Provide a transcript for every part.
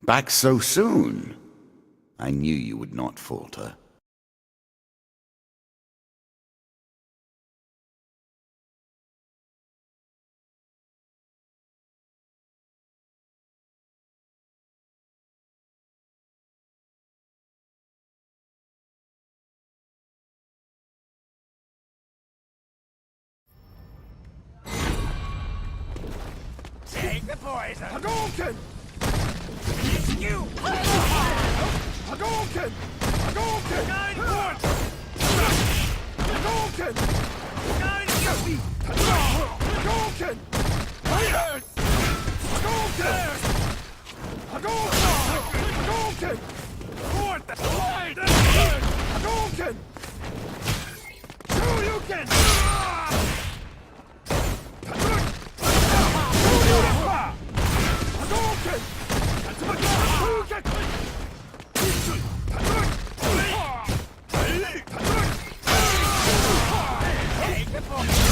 Back so soon? I knew you would not falter. Take the poison! Hadouken! It's you! Hadouken! Hadouken! Nine points! Hadouken! Nine you! Hadouken! Hadouken! Hadouken! Fourth! Wide! Hadouken! Shoryuken! Hadouken! Take the poison!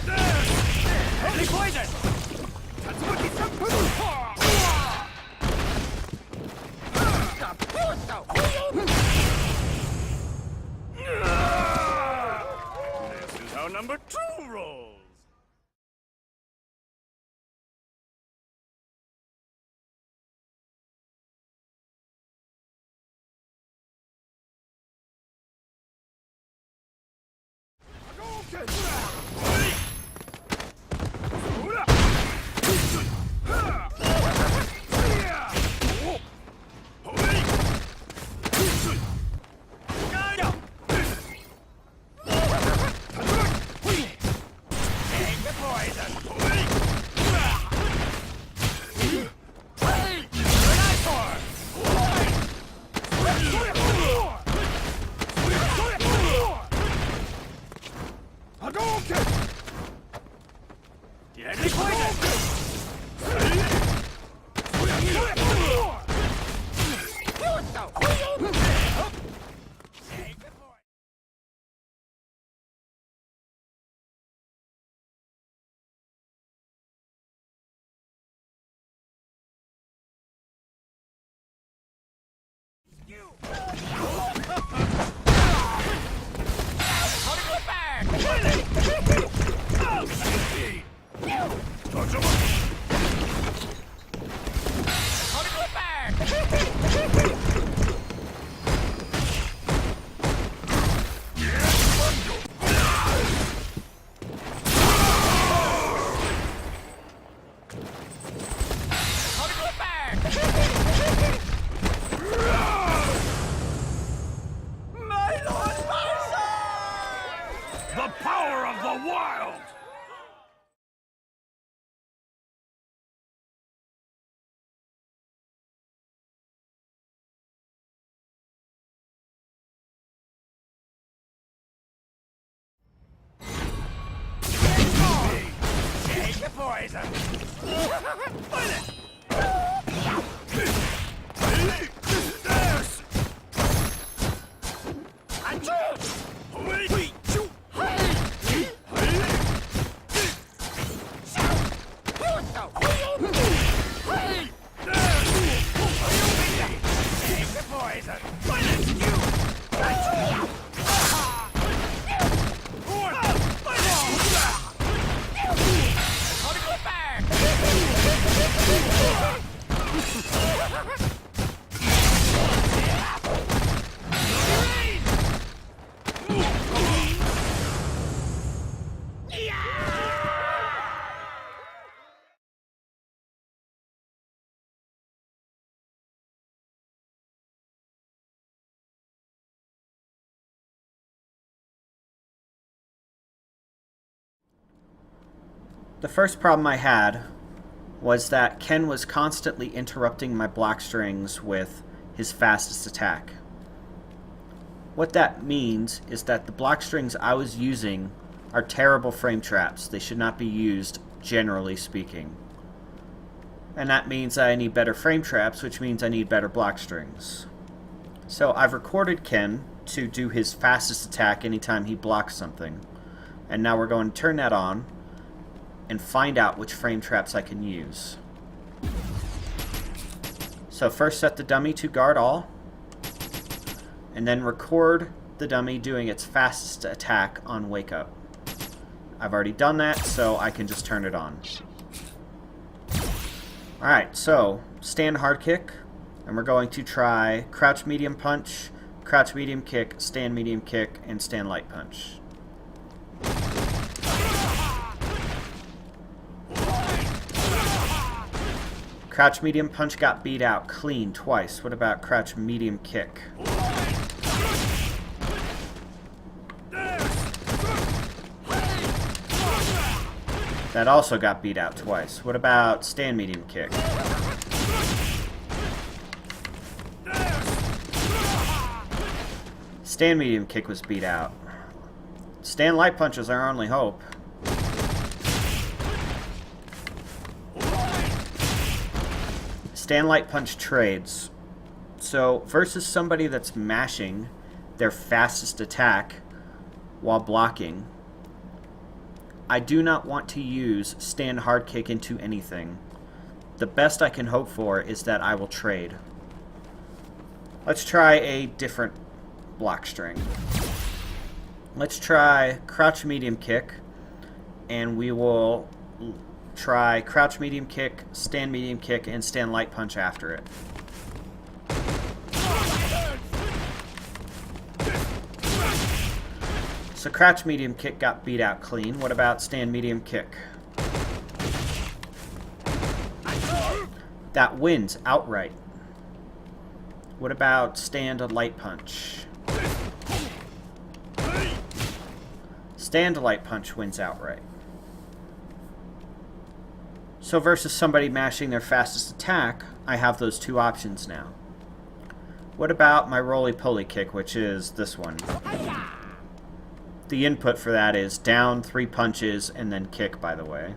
Nine Deadly poison! This is how number 2 rolls! Deadly poison! Take the poison! You! How to go back! How to go back! How to go back! My Lord Bison! The power of the wild! Take the poison! Fight it! Take the poison! Fight it! You! How to go back! The first problem I had was that Ken was constantly interrupting my block strings with his fastest attack. What that means is that the block strings I was using are terrible frame traps. They should not be used, generally speaking. And that means I need better frame traps, which means I need better block strings. So I've recorded Ken to do his fastest attack anytime he blocks something. And now we're going to turn that on. and find out which frame traps I can use. So first set the dummy to guard all, and then record the dummy doing its fastest attack on wake up. I've already done that, so I can just turn it on. Alright, so stand hard kick, and we're going to try crouch medium punch, crouch medium kick, stand medium kick, and stand light punch. Crouch medium punch got beat out clean twice. What about crouch medium kick? That also got beat out twice. What about stand medium kick? Stand medium kick was beat out. Stand light punch is our only hope. Stand light punch trades. So versus somebody that's mashing their fastest attack while blocking, I do not want to use stand hard kick into anything. The best I can hope for is that I will trade. Let's try a different block string. Let's try crouch medium kick, and we will try crouch medium kick, stand medium kick, and stand light punch after it. So crouch medium kick got beat out clean. What about stand medium kick? That wins outright. What about stand light punch? Stand light punch wins outright. So versus somebody mashing their fastest attack, I have those two options now. What about my roly-poly kick, which is this one? The input for that is down 3 punches and then kick, by the way.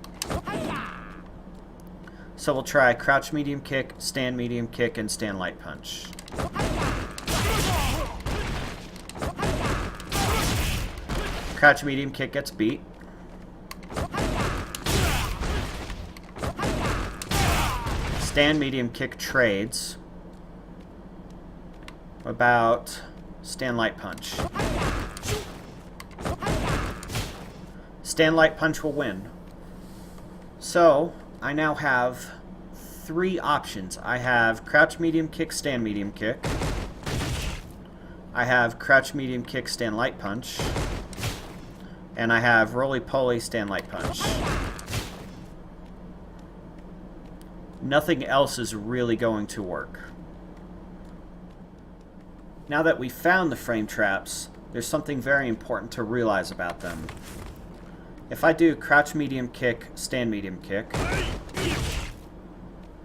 So we'll try crouch medium kick, stand medium kick, and stand light punch. Crouch medium kick gets beat. Stand medium kick trades. What about stand light punch? Stand light punch will win. So I now have 3 options. I have crouch medium kick, stand medium kick. I have crouch medium kick, stand light punch. And I have roly-poly, stand light punch. Nothing else is really going to work. Now that we've found the frame traps, there's something very important to realize about them. If I do crouch medium kick, stand medium kick,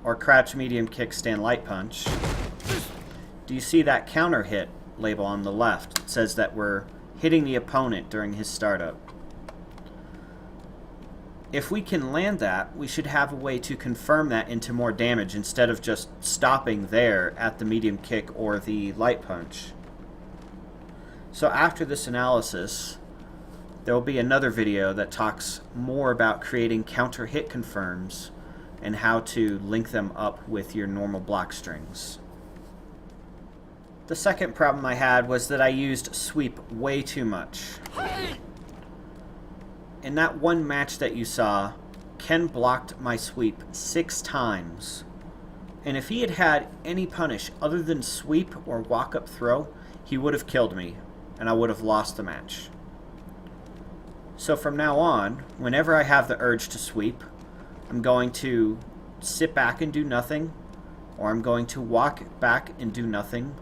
or crouch medium kick, stand light punch, do you see that counter hit label on the left? It says that we're hitting the opponent during his startup. If we can land that, we should have a way to confirm that into more damage instead of just stopping there at the medium kick or the light punch. So after this analysis, there will be another video that talks more about creating counter hit confirms and how to link them up with your normal block strings. The second problem I had was that I used sweep way too much. In that one match that you saw, Ken blocked my sweep 6 times. And if he had had any punish other than sweep or walk-up throw, he would have killed me, and I would have lost the match. So from now on, whenever I have the urge to sweep, I'm going to sit back and do nothing, or I'm going to walk back and do nothing,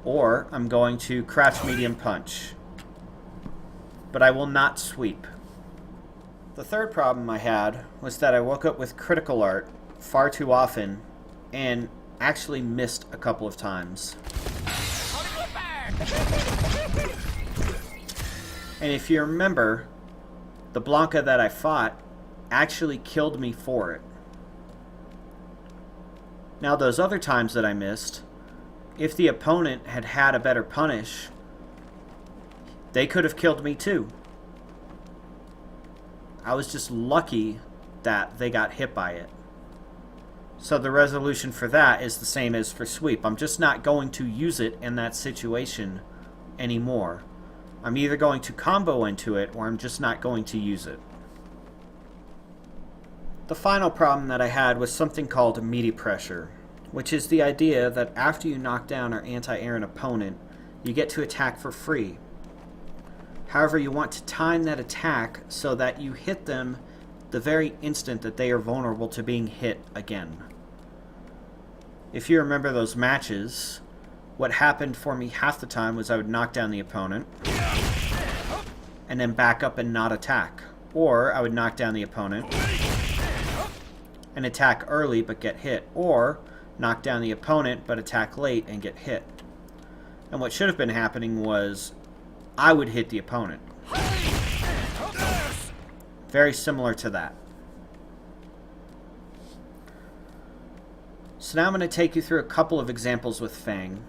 or I'm going to crouch medium punch. But I will not sweep. The third problem I had was that I woke up with critical art far too often and actually missed a couple of times. And if you remember, the Blanca that I fought actually killed me for it. Now those other times that I missed, if the opponent had had a better punish, they could have killed me too. I was just lucky that they got hit by it. So the resolution for that is the same as for sweep. I'm just not going to use it in that situation anymore. I'm either going to combo into it or I'm just not going to use it. The final problem that I had was something called Meaty pressure, which is the idea that after you knock down or anti-air an opponent, you get to attack for free. However, you want to time that attack so that you hit them the very instant that they are vulnerable to being hit again. If you remember those matches, what happened for me half the time was I would knock down the opponent and then back up and not attack. Or I would knock down the opponent and attack early but get hit. Or knock down the opponent but attack late and get hit. And what should have been happening was I would hit the opponent. Very similar to that. So now I'm going to take you through a couple of examples with Fang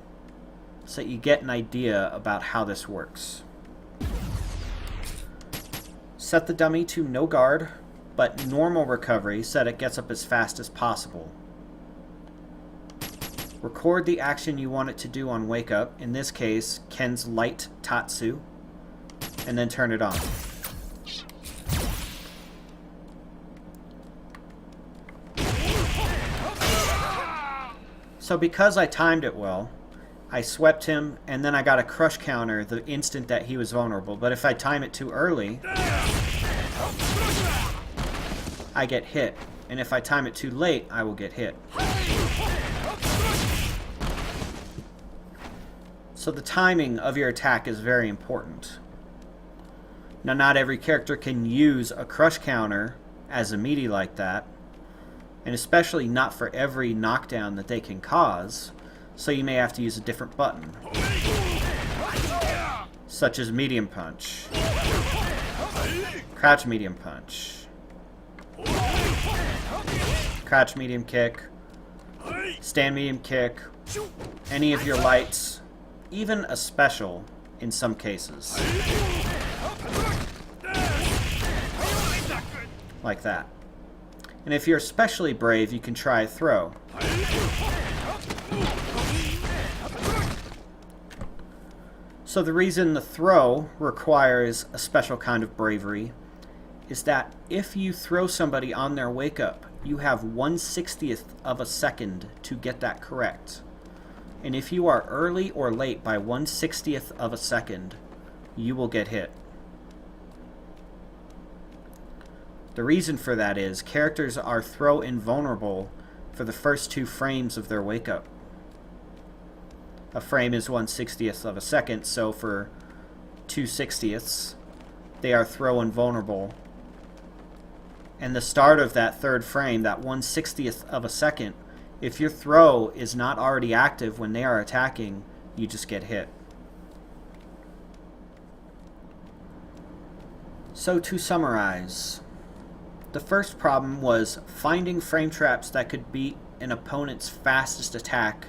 so that you get an idea about how this works. Set the dummy to no guard, but normal recovery so that it gets up as fast as possible. Record the action you want it to do on wake up, in this case, Ken's light Tatsu, and then turn it on. So because I timed it well, I swept him and then I got a crush counter the instant that he was vulnerable. But if I time it too early, I get hit. And if I time it too late, I will get hit. So the timing of your attack is very important. Now, not every character can use a crush counter as a meaty like that, and especially not for every knockdown that they can cause, so you may have to use a different button, such as medium punch, crouch medium punch, crouch medium kick, stand medium kick, any of your lights, even a special in some cases. Like that. And if you're especially brave, you can try a throw. So the reason the throw requires a special kind of bravery is that if you throw somebody on their wake up, you have 1/60th of a second to get that correct. And if you are early or late by 1/60th of a second, you will get hit. The reason for that is characters are throw invulnerable for the first 2 frames of their wake up. A frame is 1/60th of a second, so for 2/60ths, they are throw invulnerable. And the start of that 3rd frame, that 1/60th of a second, if your throw is not already active when they are attacking, you just get hit. So to summarize, the first problem was finding frame traps that could beat an opponent's fastest attack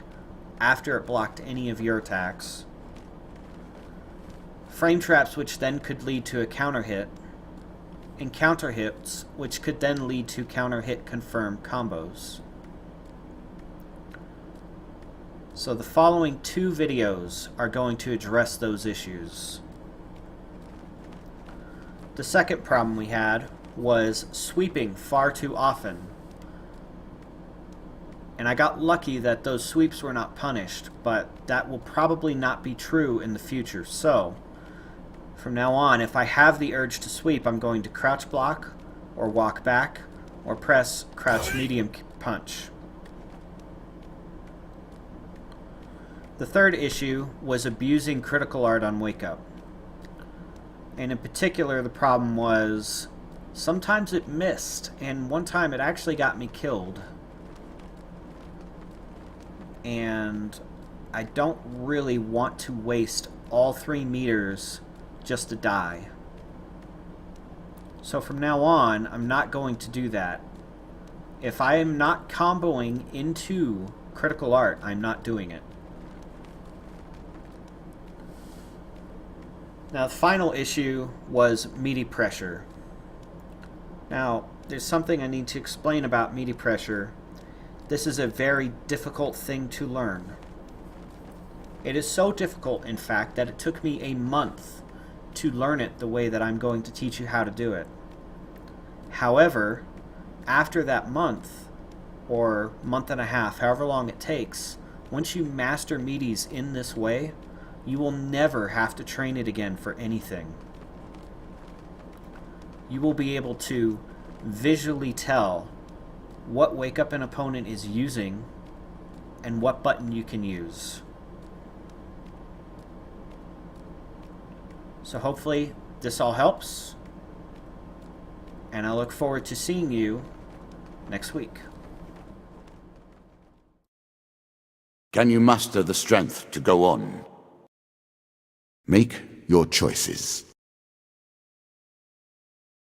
after it blocked any of your attacks. Frame traps which then could lead to a counter hit, and counter hits which could then lead to Counterhit Confirm combos. So the following 2 videos are going to address those issues. The second problem we had was sweeping far too often. And I got lucky that those sweeps were not punished, but that will probably not be true in the future. So, from now on, if I have the urge to sweep, I'm going to crouch block, or walk back, or press crouch medium punch. The third issue was abusing critical art on wake up. And in particular, the problem was sometimes it missed, and one time it actually got me killed. And I don't really want to waste all 3 meters just to die. So from now on, I'm not going to do that. If I am not comboing into critical art, I'm not doing it. Now, the final issue was Meaty pressure. Now, there's something I need to explain about meaty pressure. This is a very difficult thing to learn. It is so difficult, in fact, that it took me a month to learn it the way that I'm going to teach you how to do it. However, after that month, or month and a half, however long it takes, once you master Meaties in this way, you will never have to train it again for anything. You will be able to visually tell what wake up an opponent is using and what button you can use. So hopefully this all helps, and I look forward to seeing you next week. Can you muster the strength to go on? Make your choices.